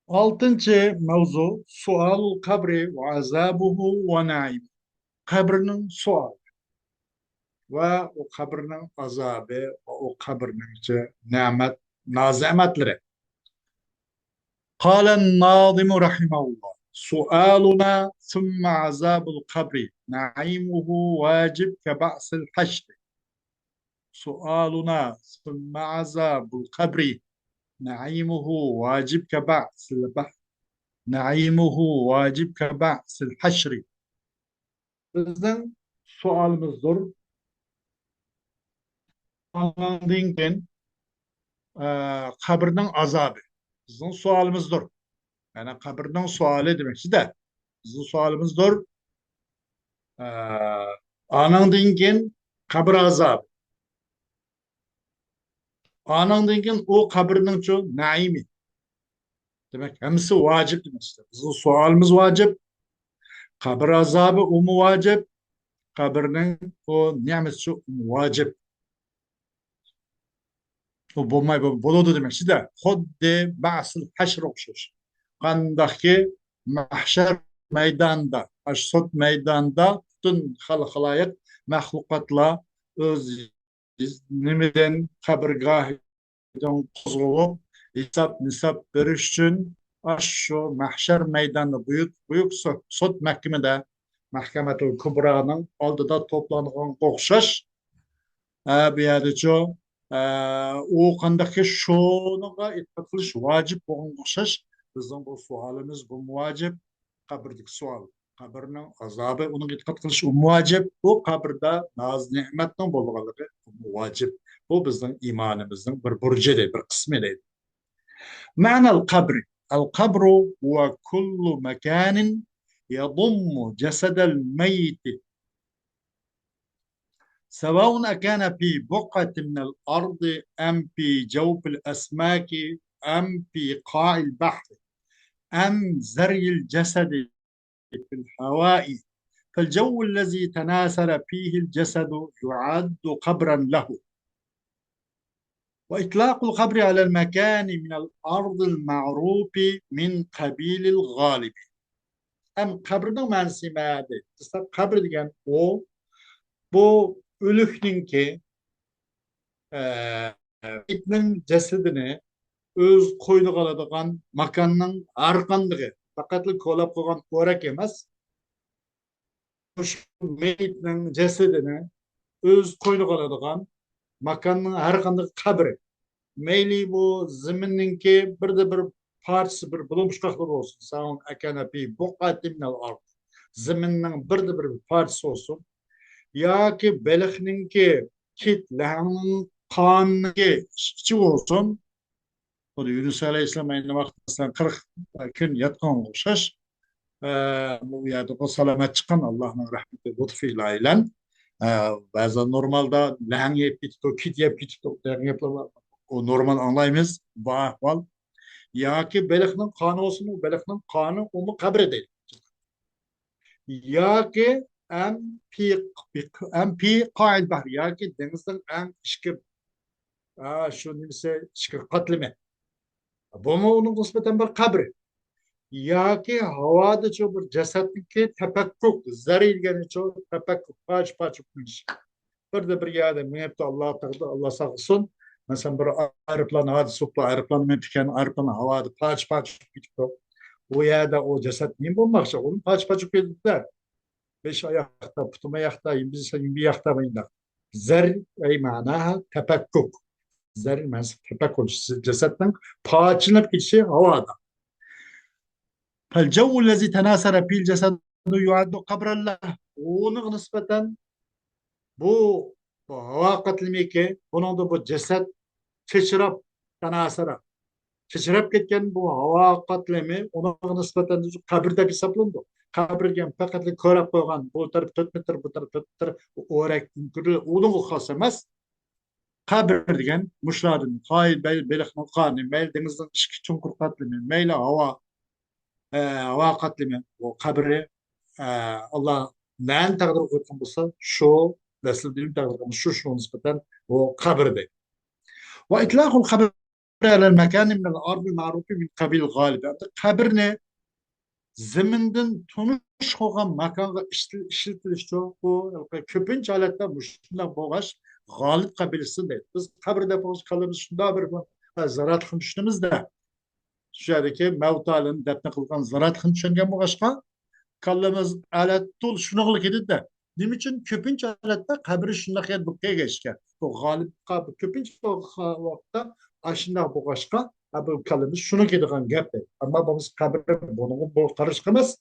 Altıncı mevzu sual kabri ve azabuhu ve naim. Kabrinin sual ve o kabrinin azabı ve o kabrinin nimet, nazimetleri. قال الناظم رحمه الله سؤالنا ثم عذاب القبر نعيمه واجب كبعث الحشر سؤالنا ثم عذاب القبر نعيمه واجب كبعث البحر نعيمه واجب كبعث الحشر. Bizden sualımızdır. Anlandığın kabirden azabı. Bizim sualımızdır. Yani kabirden suali demek de bizim sualımızdır. E, Anlandığın kabir azabı. Anlandığın o kabirden çok naimi. Demek hemsi vacip demek işte. Bizim sualımız vacip. Kabir azabı umu vacip. Kabirden o nimet çok vacip. Bu bo'lmay bo'ladi demakchida xuddi ba'sil hashr o'xshash qandaqki mahshar maydonida sud maydonida butun xalqaloyiq maxluqotlar o'z nimadan qabrgohidan qo'zg'alib hisob nisob berish uchun shu mahshar maydonida buyuk sud mahkamatul kubroning oldida to'plangan o'xshash bu yerda u qandaqki shunga e'tiqod qilish vojib bo'lganga o'xshash bizning bu savolimiz bu vojib qabrdagi savol qabrning azobi uni e'tiqod qilish vojib bu qabrda noz ne'matning bo'lganligi vojib bu bizning iymonimizning bir burji deydi bir qismi deydi معنى القبر القبر هو كل مكان يضم جسد الميت سواء كان في بقعة من الأرض أم في جوف الأسماك أم في قاع البحر أم زري الجسد في الهواء فالجو الذي تناثر فيه الجسد يعد قبرا له وإطلاق القبر على المكان من الأرض المعروف من قبيل الغالب أم قبرنا معنisi ماذا؟ قبر degan o bu ölükninki itning jasadini o'z qo'yniga oladigan makonning arqanligi faqat ko'lab qo'ygan o'rak emas shu meyitning jasadini o'z qo'yniga oladigan makonning har qanday qabri mayli bu zaminninki birda bir parchasi bir bulumushqaqlar bo'lsin saun akanapi buqatimnal ard zaminning birda bir parchasi olsun yoki baliqninki kit lahmning qoniga ichi bo'lsin bu Yunus alayhissalom ayni vaqtda 40 kun yotgan o'xshash bu yerda bu salomat chiqqan Allohning rahmati lutfi bilan ba'zan normalda lahang yeb ketibdi kit yeb ketibdi degan gaplar bor u normal anglaymiz bu ahvol yoki baliqning qoni bo'lsin u baliqning qoni uni qabri deydi yoki MP qoil bahr yoki dengizning eng ichki shu nimasi ichki qatlami bo'lma uning nisbatan bir qabri yoki havoda shu bir jasadniki tapakkuk zari degani shu tapakkuk pach birda bir yerda minibdi Alloh taqdir Alloh saqlasin masalan bir aeroplan hodisa bo'libdi aeroplan minib ekan aeroplan havoda pach ketibdi u yerda o jasad nima bo'lmoqchi uni pach ketibdi beş ayakta, putum ayakta, bir ayakta bayında. Zer ey manaha tepekkuk. Zer manaha tepekkuk. Cesetten paçınıp gitişi havada. فالجو الذي تناثر فيه الجسد يعد قبر الله. Onun nispeten bu hava katlimiki, bunun da bu ceset çeşirap tanasara. Çeşirap ketken bu hava katlimi, onun nispeten kabirde hesaplandı. Kabirgen fakat ko'rab qo'ygan bu taraf 4 metr bu taraf 4 metr o'rak uning xos emas qabr degan mushlardan qoyil beliqning qoni mayli dengizning ichki chunqur qatlimi mayli havo qatlimi bu qabri Alloh nan taqdir qilgan bo'lsa shu nasl dilim taqdir qilgan shu nisbatan bu qabr deydi va itlaqul qabr على المكان من الأرض المعروف من قبيل الغالب. قبر ne? Ziminden tunuş olgan makanga işletilişçi bu köpünç aletler müştünde boğaç galip kabilesi de. Biz kabirde boğaç kalırız şunda bir zarat kılmıştınız da şuradaki mevtalın defne kılgan zarat kılmışken boğaçka kallımız alet tul şunaklık edildi de. Nim için köpünç aletler kabiri şunda yer bukaya geçken. Bu galip köpünç vakta aşında boğaçka bu kallımız şunu edilen gap. Ama biz kabire bunu bu karışkımız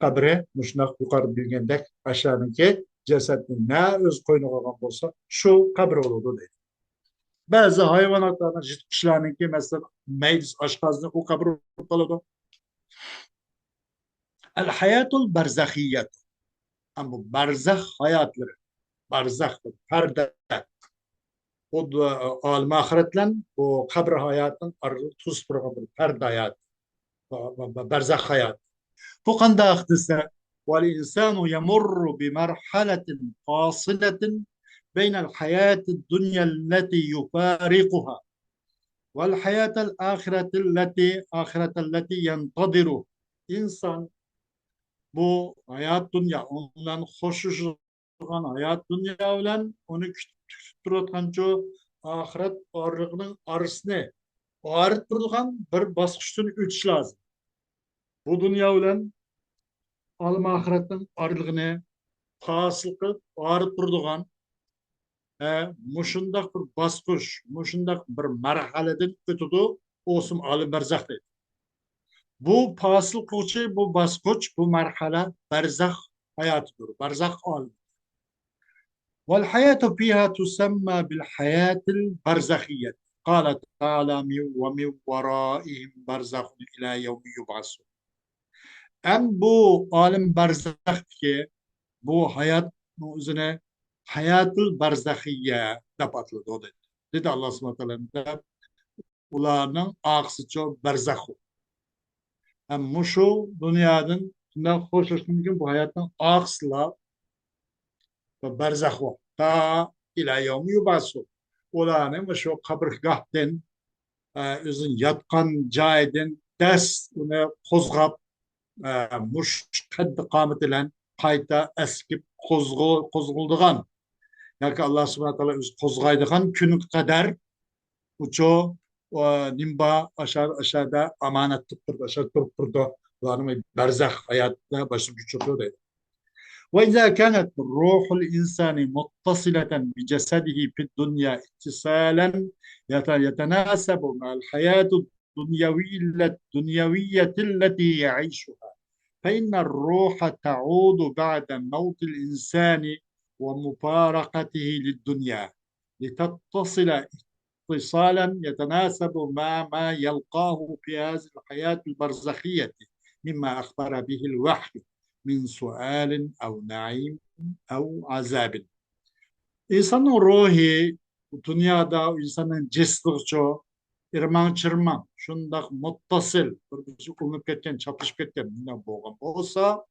kabire muşnak yukarı bilgendek aşağıdaki cesedin ne öz koyunu olan olsa şu kabir olurdu dedi. Bazı hayvanatların kişilerinin ki mesela meylis aşkazını o kabir olurdu. El hayatul barzakhiyet. Ama barzakh hayatları. Barzaktır. Perde. O da alim ahiretlen o kabir hayatın arı tuz programı. Perde hayat. Barzakh hayat. فقد اختصار والإنسان يمر بمرحلة فاصلة بين الحياة الدنيا التي يفارقها والحياة الآخرة التي ينتظره. İnsan bu hayat dünya ondan hoşuşlan hayat dünya bilen onu kütüp çoğu ahiret arlığının arasını ağrıt durduğun bir basıştın üç lazım. Bu dünya bilen alim ahiretin arlığını fasıl kılıp ağrıt durduğun muşundak bir basqış, muşundak bir marhaleden ötüdü olsun alim berzak deydi. Bu fasıl kılıçı, bu basqış, bu marhala berzak hayatıdır, berzak alim. والحياة فيها تسمى بالحياة البرزخية. قال تعالى ومن ورائهم برزخ إلى يوم يبعثون. Em bu alim berzak ki bu hayat üzerine hayatıl barzakhiye dep atıldı o dedi. Dedi Allah subhanahu wa ta'ala ularının aksı çok berzakhu. Hem şu dünyanın bundan hoşlaştığım bu hayatın aksla ve berzakhu ta ila yevmi yubasu. Ularının şu kabirgahten özün yatkan cayden ders onu kozgap muş kaddi kamet ilen qayta eskip kozgulduğun yoki alloh subhana taolo o'zi qo'zg'aydigan kun qadar ucho nimba aşağıda amonat turib turdi ularni barzax hayotda boshqa kuchurdi deydi. وإذا كانت روح الإنسان متصلة بجسده في الدنيا اتصالا يتناسب مع الحياة الدنيوية التي يعيشها فإن الروح تعود بعد موت الإنسان ومفارقته للدنيا لتتصل اتصالا يتناسب مع ما يلقاه في هذه الحياة البرزخية مما أخبر به الوحي من سؤال أو نعيم أو عذاب. İnsanın ruhu dünyada insanın cesdiği irman çırman şundak muttasıl bir umup ketken çapışıp ketken bundan boğan olsa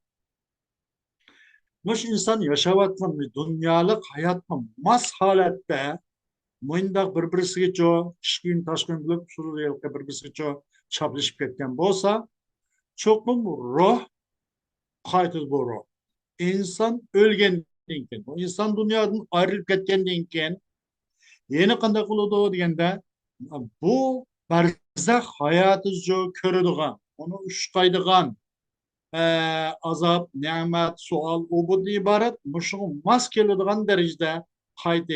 muş insan yaşavatman dünyalık hayatma mas halette muyundak birbirisi ço kişkin taşkın bulup şurada birbirisi ço çapışıp ketken olsa çok mu ruh kayıtız bu ruh. İnsan ölgen dinken, o insan dünyadan ayrılıp ketken dinken yeni kandak kılıdı degende bu barzak hayatızca körüdüğün, onu uşkaydıgan azap, nimet, sual, o bu ibaret, muşun maskelediğin derecede hayat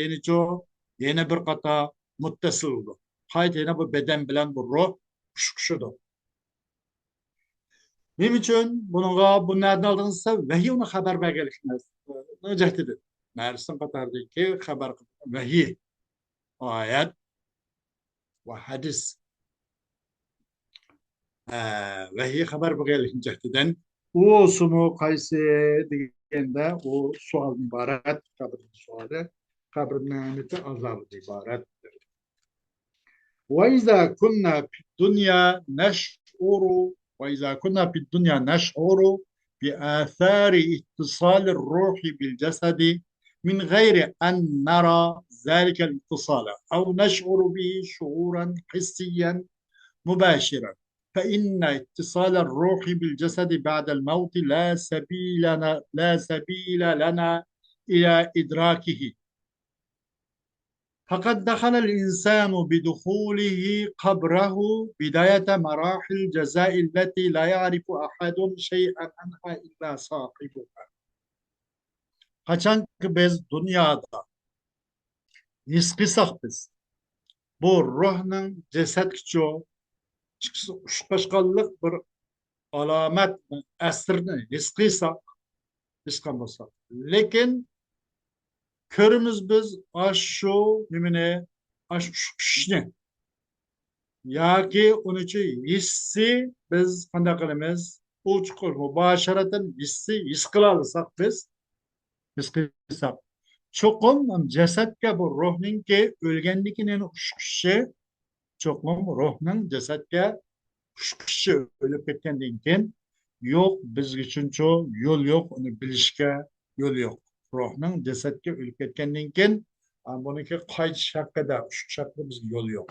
yeni bir kata muttasıl oldu. Hayat yeni bu beden bilen bu ruh uşkuşudu. Benim için bu nereden aldığınızda vahiy onu haber belgelikmez. Ne cehdidir? Mersin Katar'daki haber vahiy, ayet ve hadis vahiy haber belgelik cehdinden o sunu kaysi degende o sual ibaret kabrin sualı kabrin nimeti azabı ibarettir. وإذا كنا في الدنيا نشعر وإذا كنا في الدنيا نشعر بآثار اتصال الروح بالجسد من غير أن نرى ذلك الاتصال أو نشعر به شعورا حسيا مباشرا، فإن اتصال الروح بالجسد بعد الموت لا سبيل لنا إلى إدراكه. فقد دخل الإنسان بدخوله قبره بداية مراحل الجزاء التي لا يعرف أحد شيئا عنها إلا صاحبها. Kaçanki biz dünyada nisqisak biz, bu ruhning ceset kiço, şukaşkallık bir alamet esrini nisqisak, nisqan bolsak. Lekin körümüz biz aşu nimine, aşu kişini, yoki unuchi hissi biz qanday qilamiz? U chuqur mubasharatan his qila olsak biz, his qilsak. Cho'qim jasadga bu ruhningki o'lganligini hushqishi, cho'qim ruhning jasadga hushqishi o'lib ketgandan keyin yo'q, biz uchunchu yo'l yo'q, uni bilishga yo'l yo'q. Ruhning jasadga o'lib ketgandan keyin buniki qaytish haqida, hushqish haqida bizga yo'l yo'q.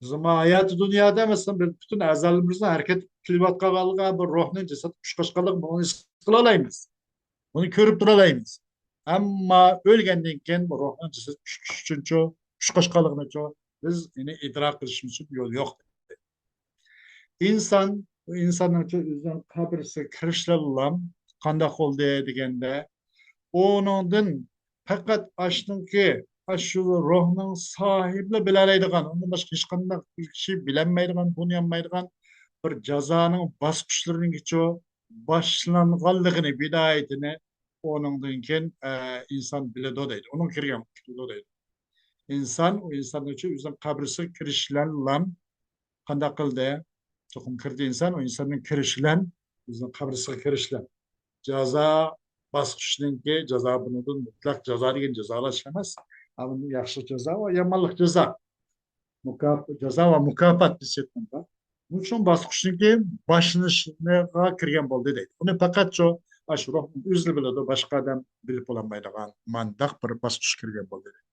Bizim hayatı dünyada mesela bir bütün azalimizden hareket kılvat kavalığa bir ruhun ceset kuşkaşkalık bunu kılalayımız. Bunu körüp duralayımız. Ama ölgenden keyin bu ruhun ceset kuşkuşuncu, kuşkaşkalığını çoğu biz yine idrak kılışımız için yol yok. İnsan, bu insanın çoğu yüzden kabirisi kırışlarılam, kandak oldu degende, onundan fakat açtın ki şu ruhning sahibi bilalaydigan, undan boshqa hech qanday kishi bilinmaydigan, tanıyanmaydigan bir jazoning bosqichlarining boshlanganligini, bidoyatini onundan keyin inson biladi deydi. Onun kirgan deydi. İnsan, o insan uchun o'zining qabrisiga kirishlan qanday qildi? Cho'qim kirdi inson, o insonning kirishilan, o'zining qabrisiga kirishilan. Jazo bosqichiniki jazo bundan mutlaq jazo degan jazolash emas. Ama yaxshi jazo va yomonlik jazo. Jazo va mukofot desak, bunun uchun bosqichniki boshlanishga kirgan bo'ldi deydi. Uni faqat shu ruh o'zi biladi, boshqa odam bilib bo'lmaydigan mandaq bir bosqich kirgan bo'ldi deydi.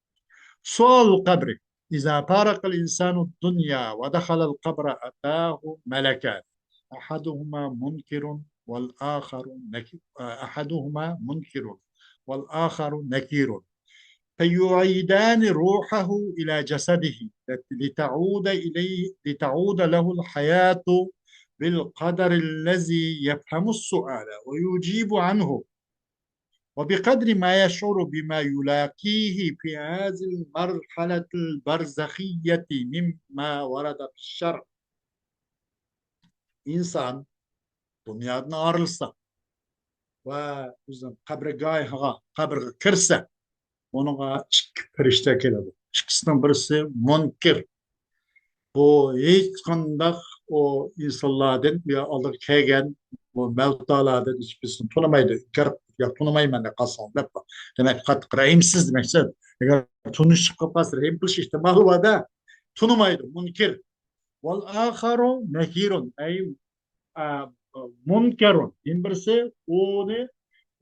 Sual qabri. إذا فارق الإنسان الدنيا ودخل القبر أتاه ملكان أحدهما منكر والآخر نكير أحدهما منكر والآخر نكير فيعيدان روحه إلى جسده لتعود له الحياة بالقدر الذي يفهم السؤال ويجيب عنه وبقدر ما يشعر بما يلاقيه في هذه المرحلة البرزخية مما ورد في الشرع. İnsan dünyadan ayrılsa ve bizim kabre kirse, onunla iki perişte keladi. İkisinden birisi munkir. Bu hiç kandak o insanlardan ya alır kelgen bu mevtalardan hiçbirisini tanımaydı. Ya tanımayman da kalsam da. Demek kat rahimsiz demekse. Eğer tanışıp kapasır hem bir ihtimali var da tanımaydı munkir. Vel aharu nekirun. Ey munkerun. Birisi onu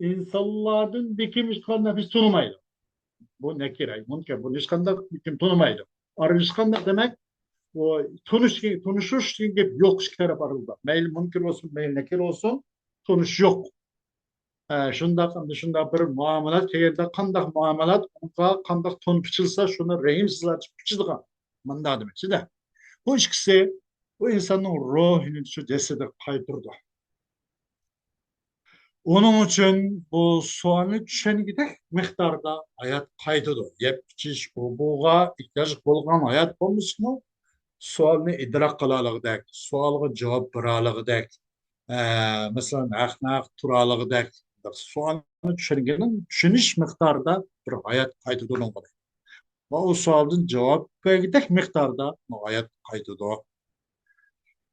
insanlardan dikmiş kan nefis tanımaydı. Bu nekir, mümkün. Bu nişkanda kim tanımaydı. Arışkanda demek o tanışış gibi yok taraf arasında. Mail mümkün olsun, mail nekir olsun, tanış yok. Şunda bir muamelat, kayında kandak muamelat, kandak tanışılsa şunu rehimsizler çıkıcıdır. Manda demek ki de. Bu ikisi bu insanın ruhunu şu cesede kaydırdı. Onun için bu soğanı düşengidek miktarda hayat kaydıdı. Yep-içiş, buğa ihtiyaç bolgan hayat olmuş mu? Sualını idrak kılalıgıdak, sualıga cevap bıralıgıdak, mesela naknak turalıgıdak, sualını düşengenin düşünüş miktarda bir hayat kaydıdı olmalı. Ve o sualın cevap vergidek miktarda o hayat kaydıdı.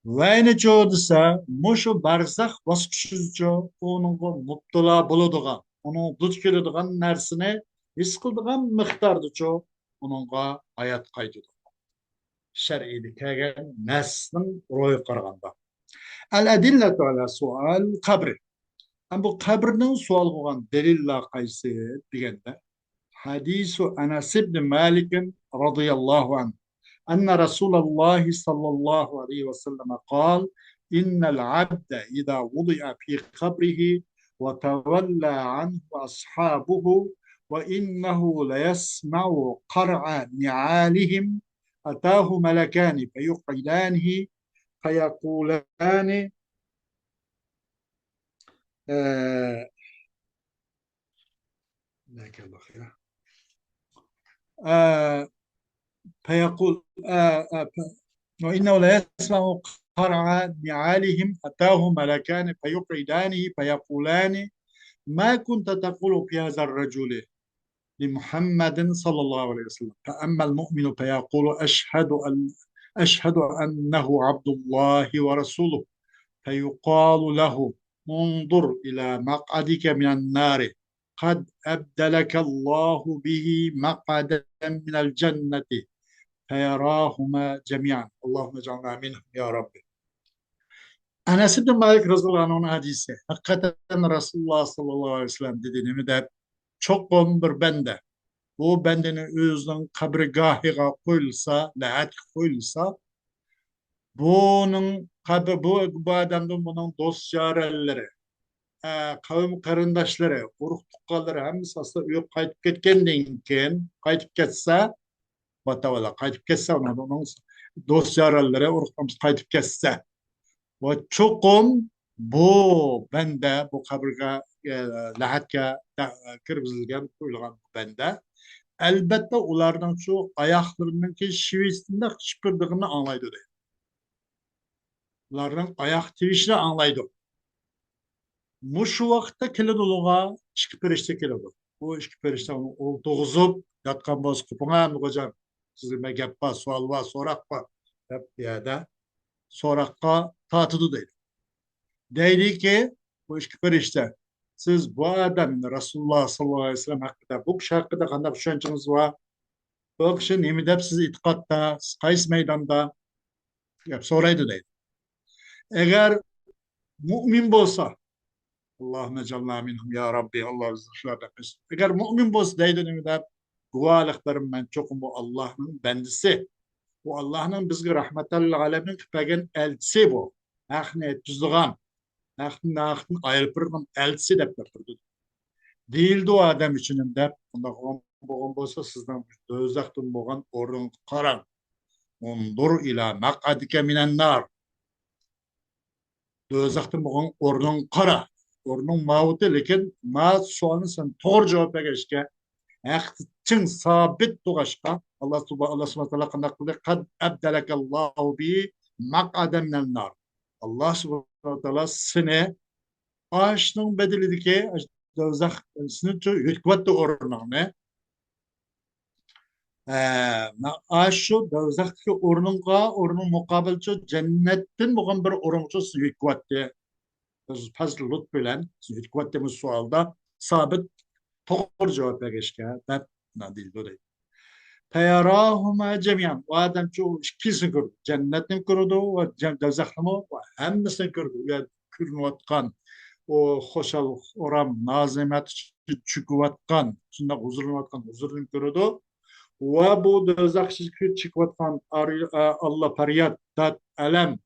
Ve çoğudsa muşu barzak basqıçıcı onun mutluluğa buluduğun, onun duç görüdüğün nersine his kıldığın miktarda çoğu onunla hayat kaydıdı. Şer'iydi kegen neslin royu qaraganda. El-edilletu ala sual kabri. Bu kabrinin sual olan delilla qaysı degende hadisu Enes ibn Malik radıyallahu anh. أن رسول الله صلى الله عليه وسلم قال إن العبد إذا وضع في قبره وتولى عنه أصحابه وإنه ليسمع قرع نعالهم أتاه ملكان فيقعدانه فيقولان آه آه فيقول وإنه لا يسمع قرع نعالهم أتاه ملكان فيقعدانه فيقولان ما كنت تقول في هذا الرجل لمحمد صلى الله عليه وسلم فأما المؤمن فيقول أشهد أنه عبد الله ورسوله فيقال له انظر إلى مقعدك من النار قد أبدلك الله به مقعدا من الجنة فيراهما جميعا اللهم اجعلنا منهم يا رب. Enes bin Malik radıyallahu anh'ın hadisi. Hakikaten Resulullah sallallahu aleyhi ve sellem dediğini de çok bir bende. Bu bendenin özünün kabrigahıga koyulsa, lahat koyulsa, bu adamın bunun dost yarelleri, kavim karındaşları, uruk tukkalları hemisi aslında uyup kayıp ketkendiğin keyin, kayıp ketse, batavala kayıp ketse, onun dost yarelleri, uruk kayıp ketse, ve çokum bu bende, bu kabriga lahatga kirgizilgan koyulgan bende, elbette ulardan şu ayaklarındaki şivesinde şıpırdığını anlaydı deydi. Ulardan ayak tivişini anlaydı. Bu şu vakitte kiliduluğa iki perişte keledi. Bu iki perişte onu doğuzup yatkan boz kupuna mı hocam? Sizime gep var, sual var, sorak var. Hep yerde sorakka tatıdı deydi. Deydi ki bu iki perişte siz bu adamın Resulullah sallallahu aleyhi ve sellem hakkında bu kişi hakkında kandak düşünceniz var. Bu kişi nemi dep siz itikatta, qaysi meydanda gap soraydı deydi. Eğer mümin bolsa Allahümme ecalna minhum ya Rabbi Allah bizi şulardan kılsın. Eğer mümin bolsa deydi nemi dep guvalıklarım ben çokum bu Allah'ın bendisi. Bu Allah'ın bizge rahmetel alemin kıpegen elçisi bu. Ahni etüzdüğün, ahni ayırpırgın elçisi dep götürdü. Değildi o adam için dep. Bundan bolsa sizden dözdaktın boğan orun karan. Undur ila maq'adike minen nar. Dözaktın boğan orun kara. Orun mağutu lekin ma sualını sen doğru cevap verişke. Çın sabit doğaşka. Allah subhanahu wa ta'ala kandak kıldı. Kad abdelekallahu bi maq'ade minen nar. Allah subhanahu wa ta'ala seni ağaçının bedelideki dözak seni hükmetti orunağını. Aşu dövzaktaki ornun mukabilçi cennetin bugün bir orunçu suyukvatte fazla lut bilen suyukvatte bu sualda sabit doğru cevap verişke hep nadil böyle. Feyarahuma cemiyan o adam çoğu ikisi gördü cennetin gördü ve dövzaklımı hemmisini gördü yani kürnüvatkan o hoşal oram nazimet çıkıvatkan şunda huzurluvatkan huzurunu gördü. Ve bu dözakçılık çıkvatkan Allah feryat, dert, elem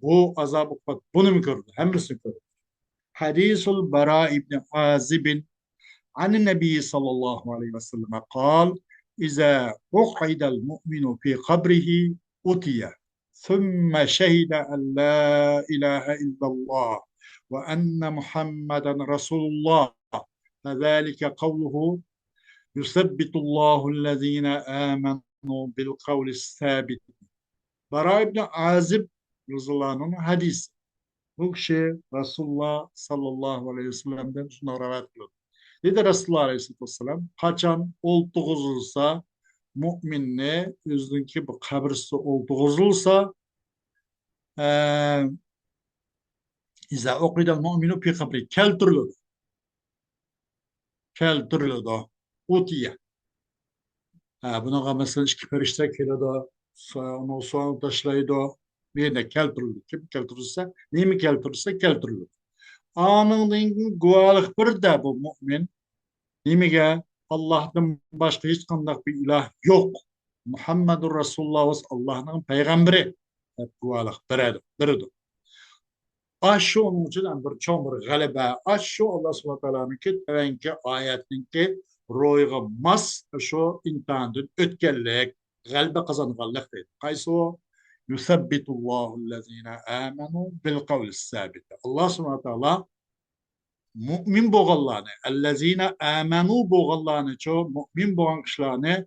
bu azabı bunu mu gördü? Hemsini gördü. Hadisul Bara İbni Azib'in an Nebi sallallahu aleyhi ve sellem kal İza uqidel mu'minu fi kabrihi utiye ثم شهد أن لا إله إلا الله وأن محمدا رسول الله فذلك قوله Yusabbitullahu allazina amenu bil kavlis sabit. Bara İbni Azib radıyallahu anh'ın hadisi. Bu kişi Resulullah sallallahu aleyhi ve sellem'den şuna rivayet kılıyor. Dedi Resulullah aleyhisselatü vesselam kaçan oltuğuzulsa müminne özünki bu kabirsi oltuğuzulsa İza uqidel mu'minu fi kabri keltürlüdü. Utiye. Buna mesela iki perişte kelada onu soğan taşlaydı bir de keltürlüdü. Kim keltürürse, neyimi keltürürse keltürlüdü. Anın guvalık bir de bu mümin. Neyimi Allah'tan başka hiç kandak bir ilah yok. Muhammedur Resulullah Allah'ın peygamberi. Hep guvalık biridir. Aşı onun için bir çoğun bir galebe. Aşı Allah subhanahu wa ta'ala'nın ki tevenki ayetinin ki royga mas şu imtihandan ötkellik galbe kazanganlık deydi. Kaysı o? Yusabbitullahu allazina amanu bil kavli sabit. Allah subhanahu wa ta'ala mümin boğallarını, ellezine amenu boğallarını, çoğu mümin boğan kişilerini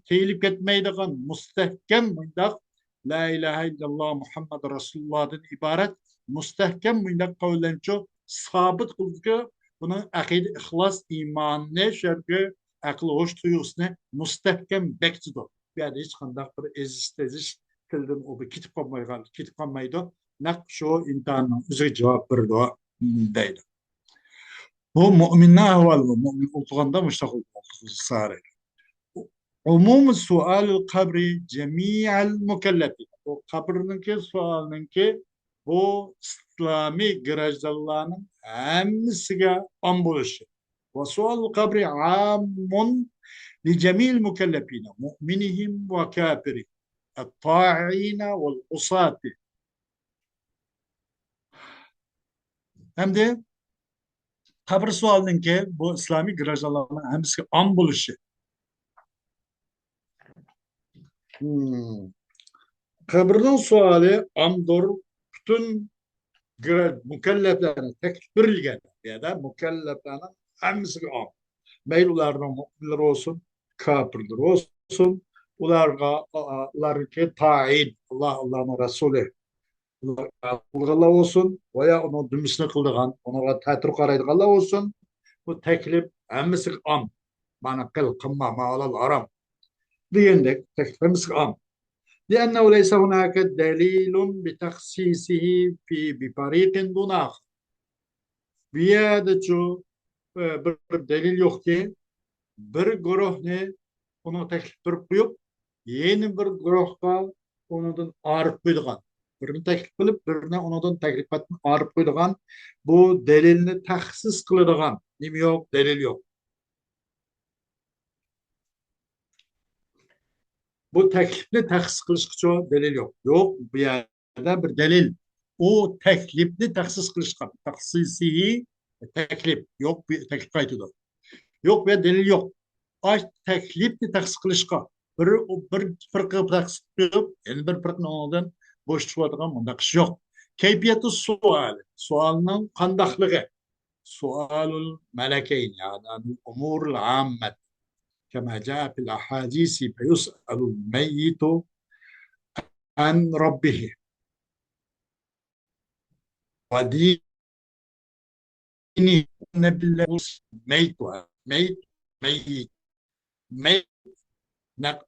teyilip etmeydiğin müstehkem mındak La ilahe illallah Muhammed Resulullah'dan ibaret müstehkem mındak kavlenço sabit kıldığı bunun akide ihlas imanını şerge akıl hoş tuyusunu müstehkem bekçidir. Yani hiç kandak bir eziz kıldım o bir kitap kalmaydı. Nak şu imtihanın üzeri cevap verdi deydi. Bu müminler ahval bu. Mümin olduğunda müştakil sarı. Umum sual kabri cemi'al mükellefin. O kabrinin sualının ki bu İslami grajdalarının hemsine ambuluşu. Ve sual kabri amun li cemi'il mükellefine mu'minihim ve kafirihim. الطاعين والعصاة hem de kabir sualının ki bu İslami grajdalarının hemsi ambuluşu. Kabirden suali amdur bütün mükelleflerine tekbirligen ya da mükelleflerine hemsi am. Meyl ulardan müminler olsun, kafirler olsun, ularınki tayin, Allah'ın Resulü, Allah olsun veya onu dümisini kıldığan, ona tatır karaydığı olsun, bu teklif hemsi am. Bana kıl, kımma, mağlal, aram. Diyendek teklif hemsi am. لأنه ليس هناك دليل بتخصيصه بفريق دون آخر. Bir delil yok ki bir gruh ne onu teklif koyup yeni bir gruhga ondan arıp koyduğun. Birini teklif kılıp birine ondan teklif etip arıp koyduğun bu delilini tahsis kıldığın. Nimi yok, delil yok. Bu teklifli tahsis kılışkıça delil yok. Yok bir yerde bir delil. O teklifli tahsis kılışkı. Taksisihi teklif. Yok bir teklif kayıtıdır. Yok bir delil yok. Ay teklifli tahsis kılışkı. Bir fırkı tahsis kılıp yani bir fırkın ondan boş çıkardığın bunda kış yok. Keyfiyeti sual. Sualının kandaklığı. Sualul melekeyn yani umurul ammet. كما جاء في الأحاديث فيسأل الميت عن ربه ودينه بالله ميت ميت ميت ميت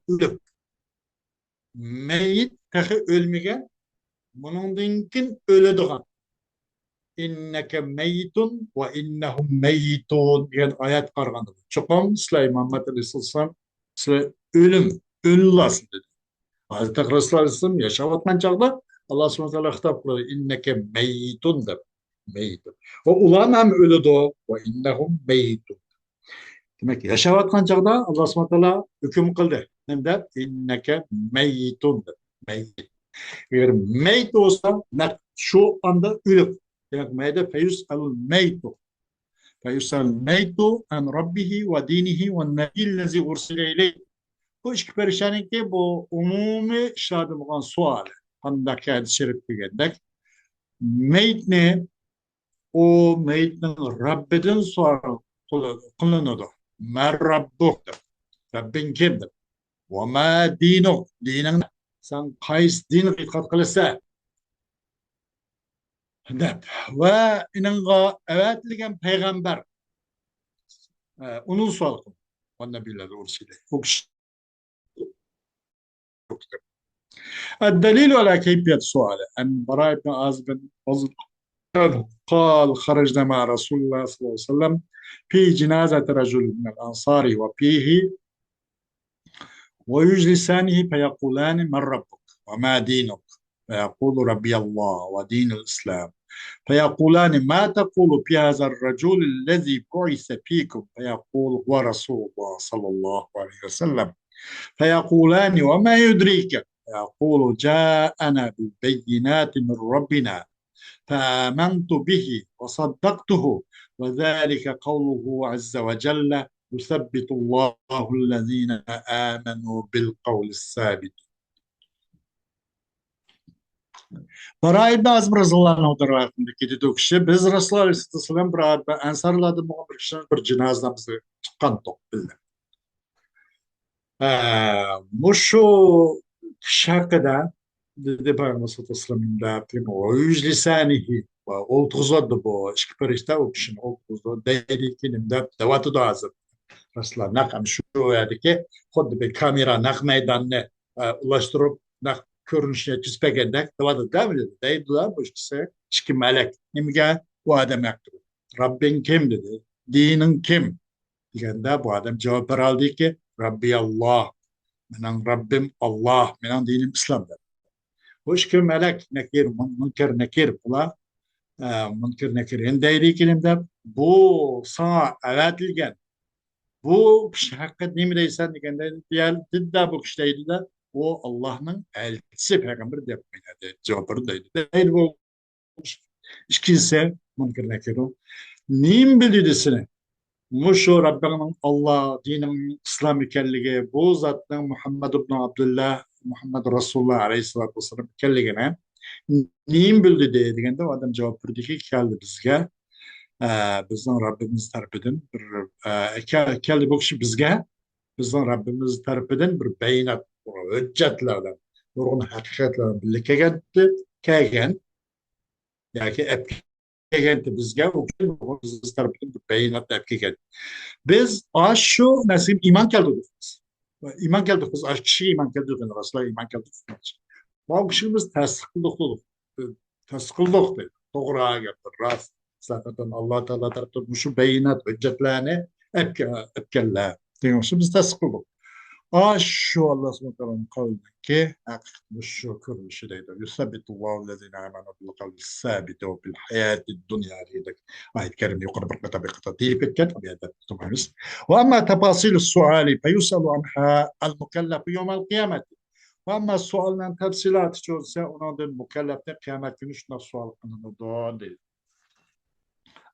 ölüp meyit tahi ölmege bunundan ölüdüğün inneke meyitun ve innehum meyitun diyen ayet kargandı. Çokum Süleyman Muhammed Aleyhisselam ölülasın dedi. Hazreti Resulullah Aleyhisselam yaşavatman çağda Allah subhanahu wa ta'ala hitap kıldı. İnneke meyitun de. Meyitun. O ulan hem ölüdü. Ve innehum meyitun. Demek ki yaşavatman çağda Allah subhanahu wa ta'ala hüküm kıldı. Hem de inneke meyitun de. Meyit. Eğer meyit olsa şu anda ölüp. Demek meyde feyus'alul meytu. Feyus'alul meytu en rabbihi ve dinihi ve nebillezi ursile ileyh. Bu işki perişanı ki bu umumi işaret olan sual. Handaki hadis-i şerif degendek. Meyit ne? O meyitin Rabbiden sual kılınıdır. Men Rabbuktur. Rabbin kimdir? Ve ma dinuk. Dinin sen kays din itikat kılırsa. Ve inanğa evetligen peygamber. Onun sual kılın. Ve nebillezi ursile. Bu kişi الدليل على كيفية السؤال عن براء بن عازب قال خرجنا مع رسول الله صلى الله عليه وسلم في جنازة رجل من الأنصار وفيه ويجلسانه فيقولان من ربك وما دينك فيقول ربي الله ودين الإسلام فيقولان ما تقول في هذا الرجل الذي بعث فيكم فيقول هو رسول الله صلى الله عليه وسلم فيقولان وما يدريك يقول جاءنا بالبينات من ربنا فآمنت به وصدقته وذلك قوله عز وجل يثبت الله الذين آمنوا بالقول الثابت. Bara İbn Azm radıyallahu anh'daki dedi ki biz Resulullah Aleyhisselam bir ensarlardı bir kişinin bir cenazemizi çıkan tok bildi. Muşu kişi hakkında dedi Peygamber Aleyhisselam'ın da o yüz lisanihi oltuğuzladı bu işki perişte o kişinin oltuğuzladı dedi ki nimde devatı da azım. Resulullah nakam şu yani ki kod bir kamera nak meydanına ulaştırıp nak görünüşüne tüspek edek devatı da mı dedi. Deydiler bu işte işki melek nimge bu adam yaktı. Rabbin kim dedi. Dinin kim? Diyende bu adam cevap aldı ki Rabbi Allah. Menan Rabbim Allah. Menan dinim İslam dedi. Bu işki melek nekir, münker nekir bula. Münker nekir. Endeyri kilimde bu sana öğretilgen bu kişi hakikat nimdeysen degende diğer didda bu kişiydi de o Allah'ın elçisi peygamber de yapmaydı. Cevapları deydi. Deydi bu işkilse mümkün nekiru. Nim bilidisini Muşu Rabbinin Allah dinin İslam ikenligi bu zatın Muhammed ibn Abdullah Muhammed Resulullah Aleyhisselatü Vesselam ikenligine nim bildi degende o adam cevap verdi ki geldi bizge bizden Rabbimiz tarafından bir kelli bu kişi bizge bizden Rabbimiz tarafından bir beyinat, hüccetlerden, nurun hakikatlerden birlikte geldi, kegen, yani epkegenti bizge, o kişi biz tarafından bir beyinat epkegenti. Biz aşu nasıl iman geldik biz. İman geldik biz, aş kişi iman geldik, Resulullah iman geldik. Bu kişimiz tasdik kıldık. Doğru geldi, rast. Zaten Allah Teala tarafından şu beyinat, hüccetlerini epkeller. Diyorsun biz tasdik kıldık. Şu Allah subhanahu wa ta'ala'nın kavlindeki şu kuruluşu deydi. Yusabbitullahu lezine amanu bil kavli sabiti ve bil hayati dünya diyerek ayet-i kerime yukarı bir kıta bir kıta deyip etken tabi adet tutmayız. Ve amma tefasil suali fe yusalu anha al mukallafu yevmel kıyameti. Ve amma sualden tefsilatı çözse onun mükellefte kıyamet günü şuna sual kılınır doğru değil.